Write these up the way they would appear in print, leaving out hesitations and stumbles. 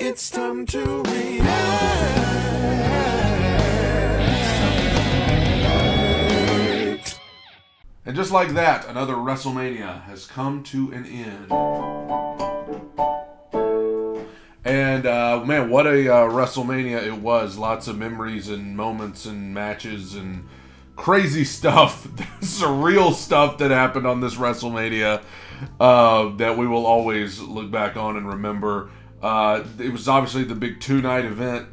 It's time to react. And just like that, another WrestleMania has come to an end. And, man, what a WrestleMania it was. Lots of memories and moments and matches and crazy stuff, surreal stuff that happened on this WrestleMania that we will always look back on and remember. It was obviously the big 2-night event.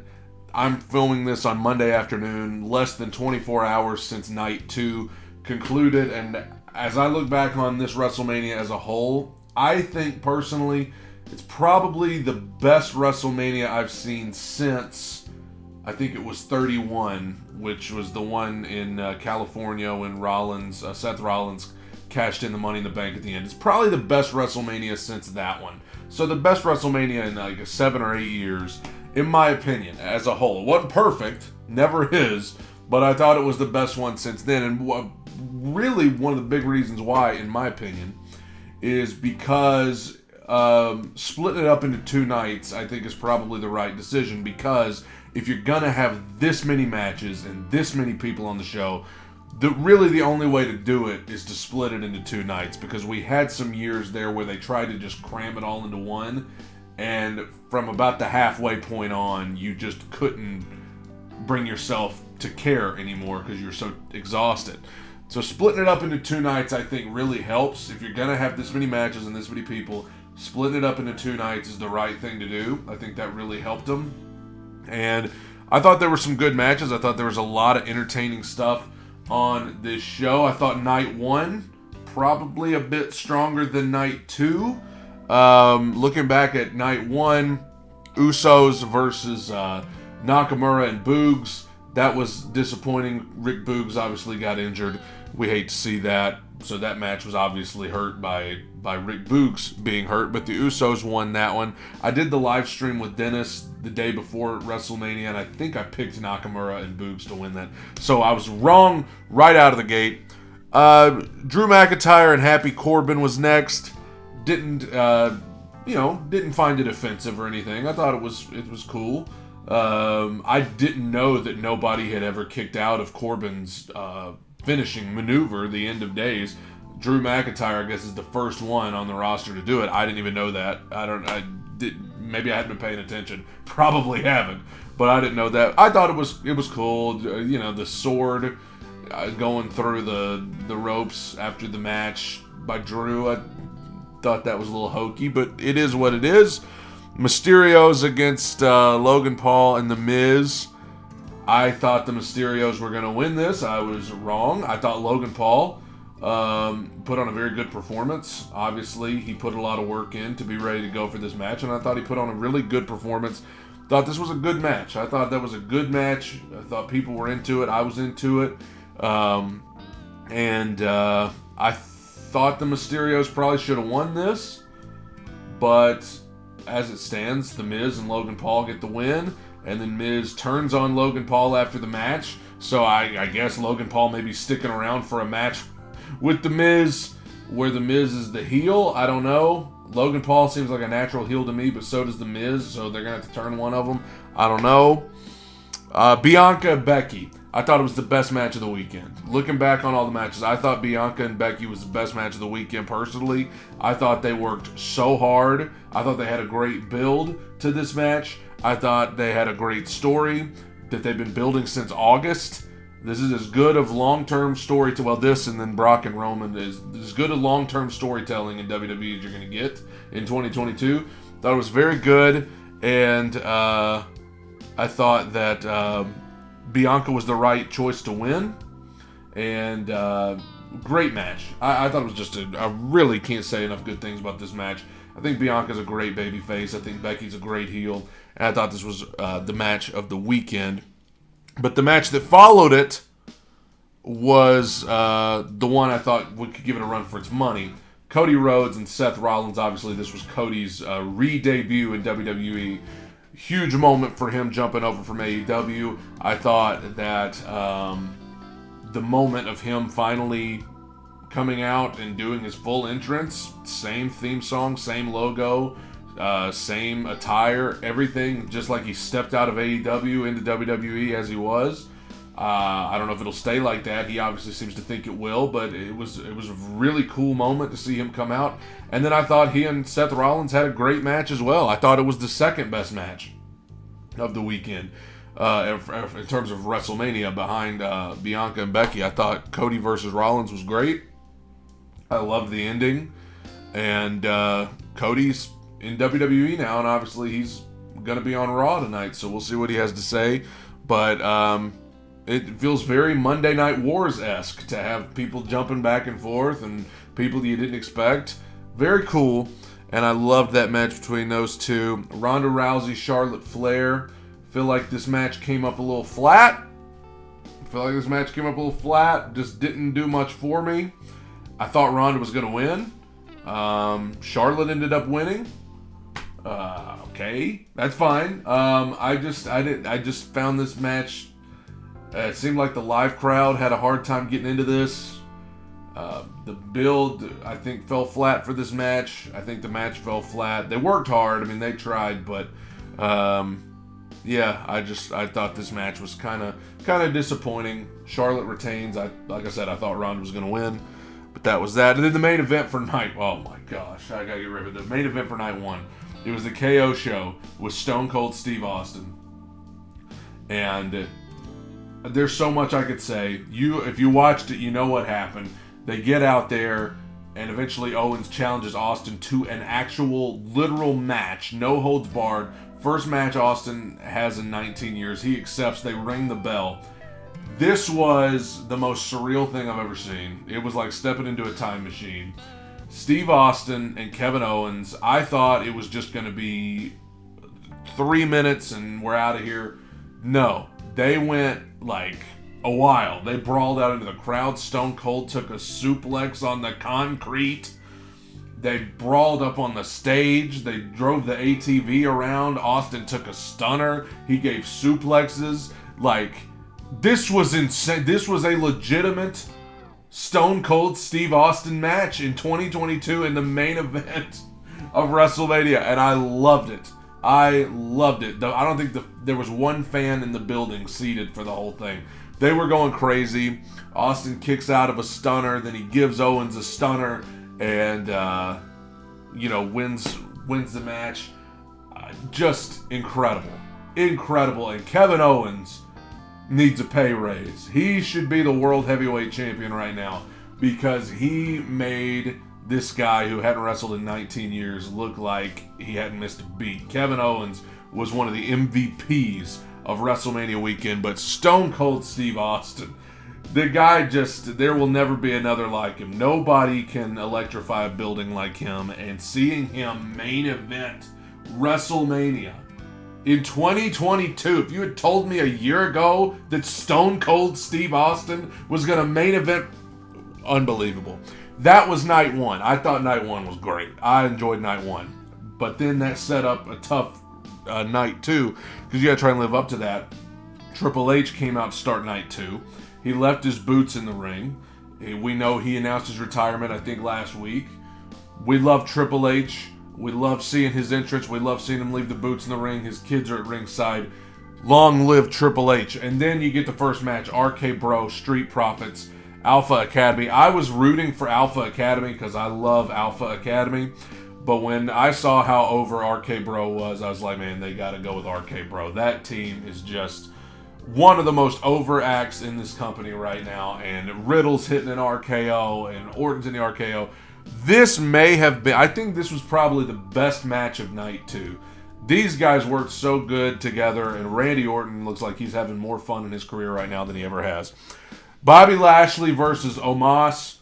I'm filming this on Monday afternoon, less than 24 hours since night 2 concluded. And as I look back on this WrestleMania as a whole, I think personally it's probably the best WrestleMania I've seen since, I think it was 31, which was the one in California when Seth Rollins cashed in the Money in the Bank at the end. It's probably the best WrestleMania since that one. So the best WrestleMania in like 7 or 8 years, in my opinion, as a whole. It wasn't perfect, never is, but I thought it was the best one since then. And really one of the big reasons why, in my opinion, is because splitting it up into 2 nights, I think, is probably the right decision, because if you're gonna have this many matches and this many people on the show, really the only way to do it is to split it into 2 nights, because we had some years there where they tried to just cram it all into one, and from about the halfway point on, you just couldn't bring yourself to care anymore because you're so exhausted. So splitting it up into 2 nights, I think, really helps. If you're gonna have this many matches and this many people, splitting it up into 2 nights is the right thing to do. I think that really helped them. And I thought there were some good matches. I thought there was a lot of entertaining stuff on this show. I thought night 1 probably a bit stronger than night 2. Looking back at night 1, Usos versus Nakamura and Boogs, that was disappointing. Rick Boogs obviously got injured. We hate to see that. So that match was obviously hurt by Rick Boogs being hurt, but the Usos won that one. I did the live stream with Dennis the day before WrestleMania, and I think I picked Nakamura and Boogs to win that. So I was wrong right out of the gate. Drew McIntyre and Happy Corbin was next. Didn't find it offensive or anything. I thought it was cool. I didn't know that nobody had ever kicked out of Corbin's finishing maneuver, the End of Days. Drew McIntyre, I guess, is the first one on the roster to do it. I didn't even know that. Maybe I hadn't been paying attention. Probably haven't. But I didn't know that. I thought it was cool. The sword going through the ropes after the match by Drew. I thought that was a little hokey, but it is what it is. Mysterio's against Logan Paul and The Miz. I thought the Mysterios were going to win this. I was wrong. I thought Logan Paul put on a very good performance. Obviously, he put a lot of work in to be ready to go for this match, and I thought he put on a really good performance. Thought this was a good match. I thought that was a good match. I thought people were into it. I was into it. And I thought the Mysterios probably should have won this, but as it stands, The Miz and Logan Paul get the win, and then Miz turns on Logan Paul after the match. So I guess Logan Paul may be sticking around for a match with The Miz, where The Miz is the heel. I don't know. Logan Paul seems like a natural heel to me, but so does The Miz, so they're going to have to turn one of them. I don't know. Bianca and Becky. I thought it was the best match of the weekend. Looking back on all the matches, I thought Bianca and Becky was the best match of the weekend personally. I thought they worked so hard. I thought they had a great build to this match. I thought they had a great story that they've been building since August. This is as good of long-term this and then Brock and Roman is as good of long-term storytelling in WWE as you're going to get in 2022. Thought it was very good, and I thought that Bianca was the right choice to win, and great match. I thought it was I really can't say enough good things about this match. I think Bianca's a great babyface. I think Becky's a great heel, and I thought this was the match of the weekend. But the match that followed it was the one I thought we could give it a run for its money. Cody Rhodes and Seth Rollins. Obviously, this was Cody's re-debut in WWE. Huge moment for him jumping over from AEW. I thought that the moment of him finally coming out and doing his full entrance, same theme song, same logo, Same attire, everything, just like he stepped out of AEW into WWE as he was. I don't know if it'll stay like that. He obviously seems to think it will, but it was a really cool moment to see him come out. And then I thought he and Seth Rollins had a great match as well. I thought it was the second best match of the weekend in terms of WrestleMania behind Bianca and Becky. I thought Cody versus Rollins was great. I loved the ending. And Cody's in WWE now, and obviously he's going to be on Raw tonight, so we'll see what he has to say. But it feels very Monday Night Wars-esque to have people jumping back and forth and people you didn't expect. Very cool, and I loved that match between those two. Ronda Rousey, Charlotte Flair. Feel like this match came up a little flat. Just didn't do much for me. I thought Ronda was going to win. Charlotte ended up winning. Okay, that's fine. I just found this match. It seemed like the live crowd had a hard time getting into this. The build, I think, fell flat for this match. I think the match fell flat. They worked hard. I mean, they tried, but yeah, I thought this match was kind of disappointing. Charlotte retains. Like I said, I thought Ronda was going to win. But that was that. And then the main event for night... Oh, my gosh. I got to get rid of it. The main event for night one. It was the KO show with Stone Cold Steve Austin. And there's so much I could say. If you watched it, you know what happened. They get out there, and eventually Owens challenges Austin to an actual, literal match. No holds barred. First match Austin has in 19 years. He accepts. They ring the bell. This was the most surreal thing I've ever seen. It was like stepping into a time machine. Steve Austin and Kevin Owens, I thought it was just going to be 3 minutes and we're out of here. No, they went like a while. They brawled out into the crowd. Stone Cold took a suplex on the concrete. They brawled up on the stage. They drove the ATV around. Austin took a stunner. He gave suplexes. Like, this was insane. This was a legitimate Stone Cold Steve Austin match in 2022 in the main event of WrestleMania, and I loved it. I don't think there was one fan in the building seated for the whole thing. They were going crazy. Austin kicks out of a stunner, then he gives Owens a stunner, and wins the match. Just incredible. And Kevin Owens needs a pay raise. He should be the World Heavyweight Champion right now because he made this guy who hadn't wrestled in 19 years look like he hadn't missed a beat. Kevin Owens was one of the MVPs of WrestleMania weekend, but Stone Cold Steve Austin, the guy there will never be another like him. Nobody can electrify a building like him, and seeing him main event WrestleMania in 2022, if you had told me a year ago that Stone Cold Steve Austin was going to main event, unbelievable. That was night one. I thought night one was great. I enjoyed night one. But then that set up a tough night two, because you got to try and live up to that. Triple H came out to start night two. He left his boots in the ring. We know he announced his retirement, I think, last week. We love Triple H. We love seeing his entrance. We love seeing him leave the boots in the ring. His kids are at ringside. Long live Triple H. And then you get the first match, RK Bro, Street Profits, Alpha Academy. I was rooting for Alpha Academy because I love Alpha Academy. But when I saw how over RK Bro was, I was like, man, they got to go with RK Bro. That team is just one of the most over acts in this company right now. And Riddle's hitting an RKO and Orton's in the RKO. This may have been, I think this was probably the best match of night two. These guys worked so good together, and Randy Orton looks like he's having more fun in his career right now than he ever has. Bobby Lashley versus Omos.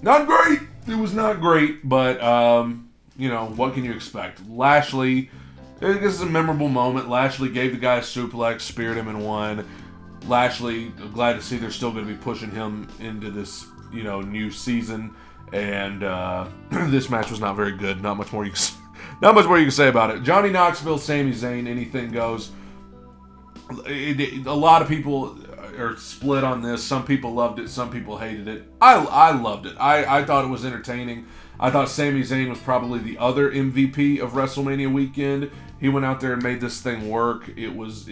Not great. It was not great, but, what can you expect? Lashley, this is a memorable moment. Lashley gave the guy a suplex, speared him, and won. Lashley, glad to see they're still going to be pushing him into this, new season. And this match was not very good. Not much more you can say about it. Johnny Knoxville, Sami Zayn, anything goes. A lot of people are split on this. Some people loved it. Some people hated it. I loved it. I thought it was entertaining. I thought Sami Zayn was probably the other MVP of WrestleMania weekend. He went out there and made this thing work. It was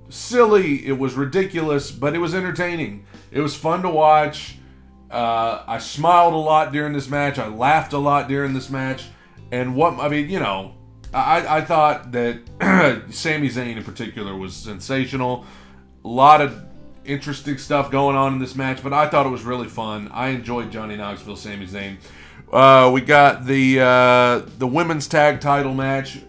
silly, it was ridiculous, but it was entertaining. It was fun to watch. I smiled a lot during this match. I laughed a lot during this match. And I thought that Sami Zayn in particular was sensational. A lot of interesting stuff going on in this match, but I thought it was really fun. I enjoyed Johnny Knoxville, Sami Zayn. We got the women's tag title match.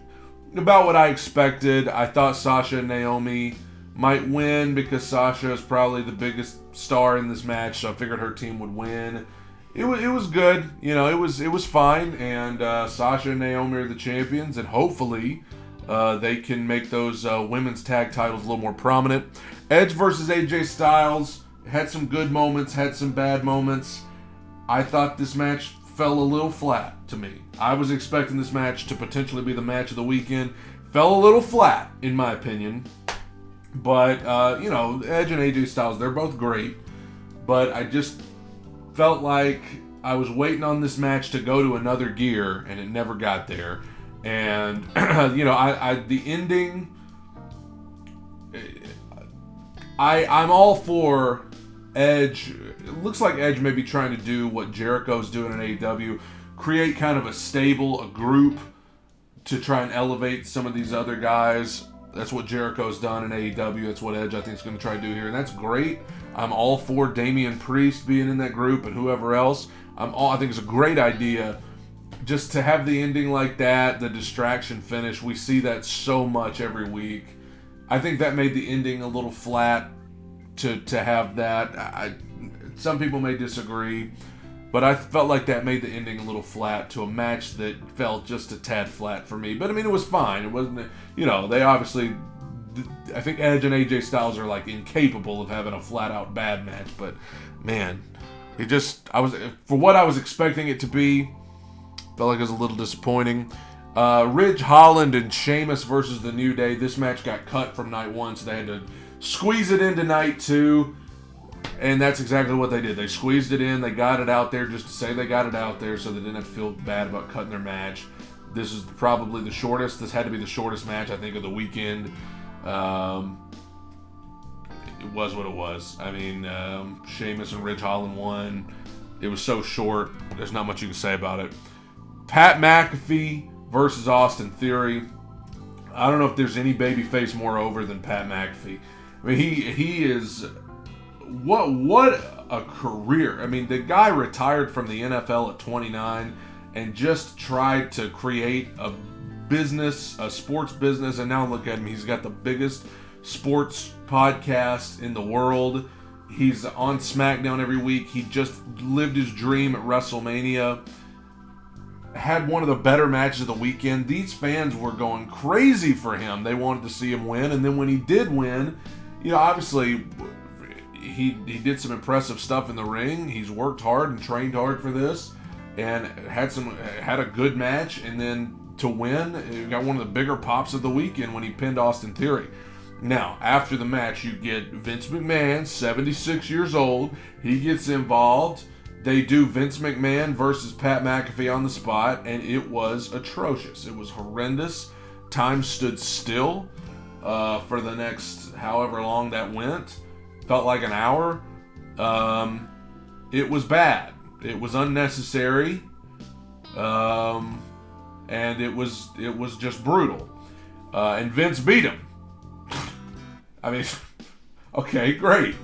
About what I expected. I thought Sasha and Naomi might win because Sasha is probably the biggest star in this match, so I figured her team would win. It was good. It was fine, and Sasha and Naomi are the champions, and hopefully they can make those women's tag titles a little more prominent. Edge versus AJ Styles had some good moments, had some bad moments. I thought this match fell a little flat to me. I was expecting this match to potentially be the match of the weekend. Fell a little flat, in my opinion. But, Edge and AJ Styles, they're both great. But I just felt like I was waiting on this match to go to another gear, and it never got there. And, the ending... I'm all for Edge. It looks like Edge may be trying to do what Jericho's doing in AEW. Create kind of a stable, a group to try and elevate some of these other guys. That's what Jericho's done in AEW. That's what Edge, I think, is going to try to do here. And that's great. I'm all for Damian Priest being in that group and whoever else. I think it's a great idea just to have the ending like that, the distraction finish. We see that so much every week. I think that made the ending a little flat to have that. Some people may disagree, but I felt like that made the ending a little flat to a match that felt just a tad flat for me. But, it was fine. It wasn't, they obviously... I think Edge and AJ Styles are, incapable of having a flat-out bad match. But, man, for what I was expecting it to be, felt like it was a little disappointing. Ridge Holland and Sheamus versus The New Day. This match got cut from night 1, so they had to squeeze it into night 2. And that's exactly what they did. They squeezed it in. They got it out there just to say they got it out there so they didn't have to feel bad about cutting their match. This is probably the shortest. This had to be the shortest match, I think, of the weekend. It was what it was. Sheamus and Ridge Holland won. It was so short. There's not much you can say about it. Pat McAfee versus Austin Theory. I don't know if there's any babyface more over than Pat McAfee. He is... What a career. The guy retired from the NFL at 29 and just tried to create a business, a sports business, and now look at him. He's got the biggest sports podcast in the world. He's on SmackDown every week. He just lived his dream at WrestleMania. Had one of the better matches of the weekend. These fans were going crazy for him. They wanted to see him win, and then when he did win, obviously... He did some impressive stuff in the ring. He's worked hard and trained hard for this, and had a good match. And then to win, he got one of the bigger pops of the weekend when he pinned Austin Theory. Now, after the match, you get Vince McMahon, 76 years old. He gets involved. They do Vince McMahon versus Pat McAfee on the spot, and it was atrocious. It was horrendous. Time stood still for the next however long that went. Felt like an hour. It was bad. It was unnecessary. And it was just brutal. And Vince beat him. Okay, great.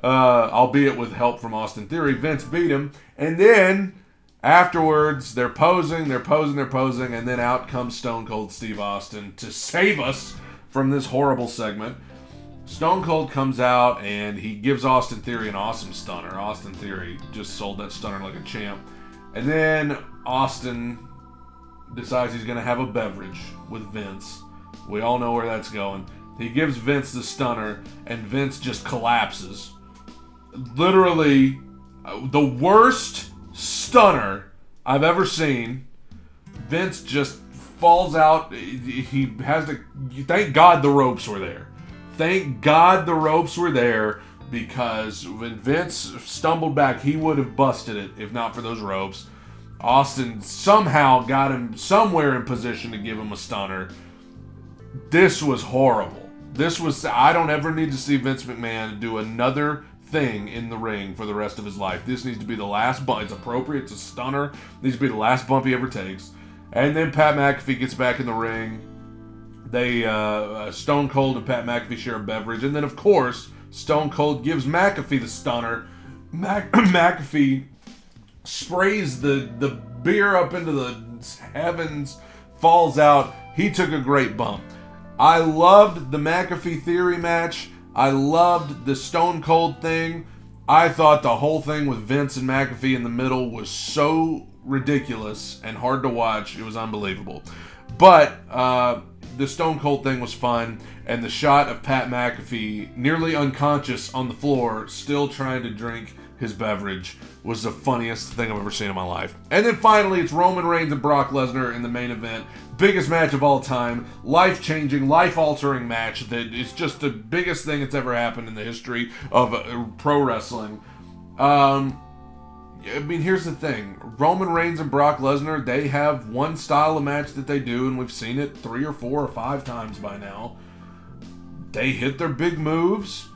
Albeit with help from Austin Theory, Vince beat him. And then afterwards, they're posing, and then out comes Stone Cold Steve Austin to save us from this horrible segment. Stone Cold comes out and he gives Austin Theory an awesome stunner. Austin Theory just sold that stunner like a champ. And then Austin decides he's going to have a beverage with Vince. We all know where that's going. He gives Vince the stunner and Vince just collapses. Literally the worst stunner I've ever seen. Vince just falls out. He has to... Thank God the ropes were there. Thank God the ropes were there, because when Vince stumbled back, he would have busted it if not for those ropes. Austin somehow got him somewhere in position to give him a stunner. This was horrible. I don't ever need to see Vince McMahon do another thing in the ring for the rest of his life. This needs to be the last bump. It's appropriate. It's a stunner. It needs to be the last bump he ever takes. And then Pat McAfee gets back in the ring. They, Stone Cold and Pat McAfee share a beverage. And then, of course, Stone Cold gives McAfee the stunner. McAfee sprays the beer up into the heavens, falls out. He took a great bump. I loved the McAfee Theory match. I loved the Stone Cold thing. I thought the whole thing with Vince and McAfee in the middle was so ridiculous and hard to watch. It was unbelievable. But the Stone Cold thing was fun, and the shot of Pat McAfee nearly unconscious on the floor, still trying to drink his beverage, was the funniest thing I've ever seen in my life. And then finally, it's Roman Reigns and Brock Lesnar in the main event. Biggest match of all time. Life-changing, life-altering match that is just the biggest thing that's ever happened in the history of pro wrestling. I mean, here's the thing. Roman Reigns and Brock Lesnar, they have one style of match that they do, and we've seen it 3 or 4 or 5 times by now. They hit their big moves,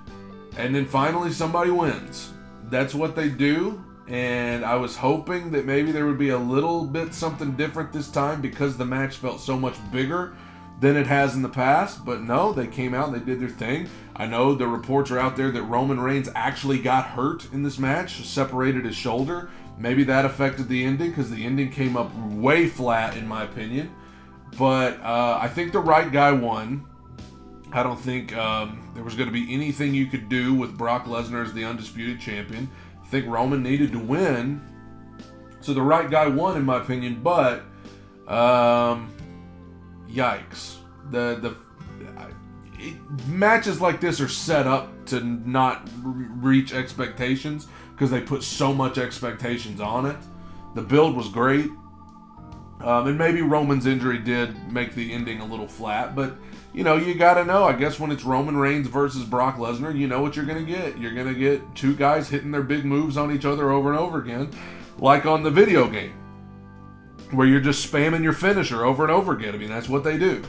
and then finally somebody wins. That's what they do, and I was hoping that maybe there would be a little bit something different this time because the match felt so much bigger than it has in the past. But no, they came out and they did their thing. I know the reports are out there that Roman Reigns actually got hurt in this match, separated his shoulder. Maybe that affected the ending because the ending came up way flat in my opinion. But I think the right guy won. I don't think there was going to be anything you could do with Brock Lesnar as the undisputed champion. I think Roman needed to win. So the right guy won in my opinion, but yikes. Matches like this are set up to not reach expectations because they put so much expectations on it. The build was great. And maybe Roman's injury did make the ending a little flat, but you know, you gotta know, I guess when it's Roman Reigns versus Brock Lesnar, you know what you're gonna get. You're gonna get 2 guys hitting their big moves on each other over and over again, like on the video game, where you're just spamming your finisher over and over again. I mean, that's what they do.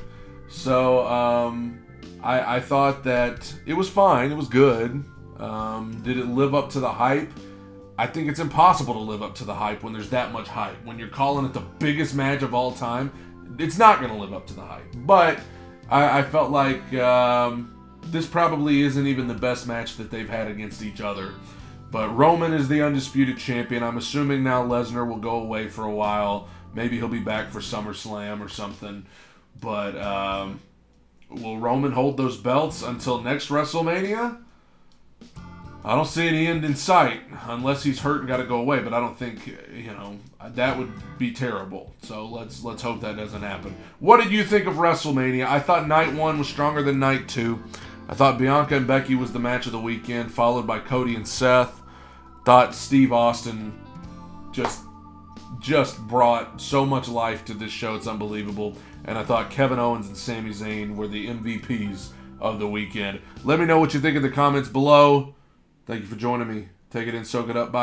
So, I thought that it was fine. It was good. Did it live up to the hype? I think it's impossible to live up to the hype when there's that much hype. When you're calling it the biggest match of all time, it's not going to live up to the hype. But I felt like this probably isn't even the best match that they've had against each other. But Roman is the undisputed champion. I'm assuming now Lesnar will go away for a while. Maybe he'll be back for SummerSlam or something. But will Roman hold those belts until next WrestleMania? I don't see any end in sight unless he's hurt and got to go away. But I don't think, you know, that would be terrible. So let's hope that doesn't happen. What did you think of WrestleMania? I thought night 1 was stronger than night 2. I thought Bianca and Becky was the match of the weekend, followed by Cody and Seth. Thought Steve Austin just brought so much life to this show. It's unbelievable. And I thought Kevin Owens and Sami Zayn were the MVPs of the weekend. Let me know what you think in the comments below. Thank you for joining me. Take it in, soak it up. Bye.